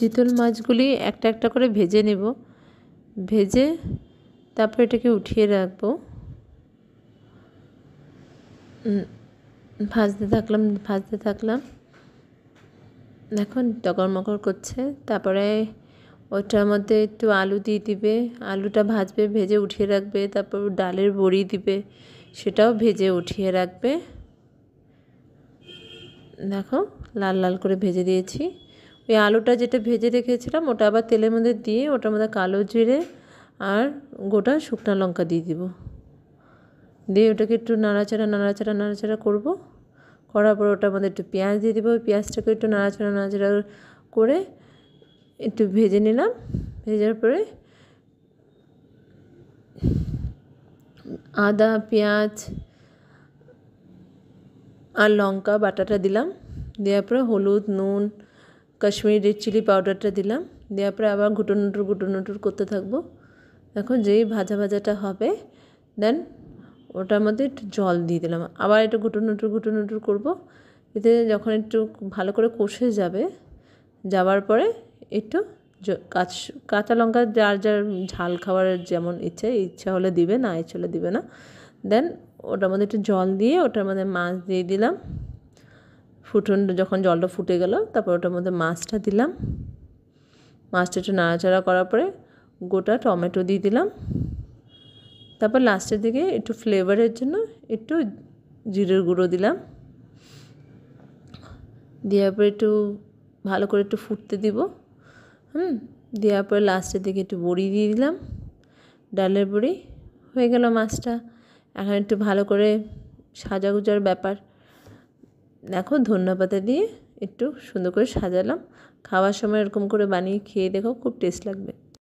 চিতল মাছগুলি একটা একটা করে ভেজে নেব। ভেজে তারপর এটাকে উঠিয়ে রাখবো। ভাজতে থাকলাম। এখন টগরমগর করছে। তারপরে ওটার মধ্যে একটু আলু দিয়ে দিবে, আলুটা ভাজবে, ভেজে উঠিয়ে রাখবে। তারপর ডালের বড়ি দিবে, সেটাও ভেজে উঠিয়ে রাখবে। দেখো লাল লাল করে ভেজে দিয়েছি। ওই আলুটা যেটা ভেজে রেখেছিলাম ওটা আবার তেলের মধ্যে দিয়ে ওটার মধ্যে কালো জিরে আর গোটা শুকনো লঙ্কা দিয়ে দিব। দিয়ে ওটাকে একটু নাড়াচাড়া করব। করার পর ওটার মধ্যে একটু পেঁয়াজ দিয়ে দেবো। পেঁয়াজটাকে একটু নাড়াচাড়া করে একটু ভেজে নিলাম। ভেজার পরে আদা, পেঁয়াজ আর লঙ্কা বাটাটা দিলাম। দেওয়ার পরে হলুদ, নুন, কাশ্মীরি রেড চিলি পাউডারটা দিলাম। দেওয়ার পরে আবার ঘুটুর করতে থাকবো। দেখো যেই ভাজাটা হবে দেন ওটার মধ্যে একটু জল দিয়ে দিলাম। আবার একটু ঘুটুর করবো। এতে যখন একটু ভালো করে কষে যাবার পরে একটু কাঁচা লঙ্কা যার ঝাল খাওয়ার যেমন ইচ্ছা হলে দিবে, না ইচ্ছা হলে দিবে না। দেন ওটার মধ্যে একটু জল দিয়ে ওটার মধ্যে মাছ দিয়ে দিলাম। যখন জলটা ফুটে গেল তারপর ওটার মধ্যে মাছটা দিলাম। মাছটা একটু নাড়াচাড়া করার পরে গোটা টমেটো দিয়ে দিলাম। তারপর লাস্টের দিকে একটু ফ্লেভারের জন্য একটু জিরের গুঁড়ো দিলাম। দেওয়ার পরে একটু ভালো করে একটু ফুটতে দিব। দেওয়ার পরে লাস্টের দিকে একটু বড়ি দিয়ে দিলাম, ডালের বড়ি। হয়ে গেল মাছটা। এখন একটু ভালো করে সাজাগুজার ব্যাপার। দেখো ধনেপাতা দিয়ে একটু সুন্দর করে সাজালাম। খাওয়ার সময় এরকম করে বানিয়ে খেয়ে দেখো, খুব টেস্ট লাগবে।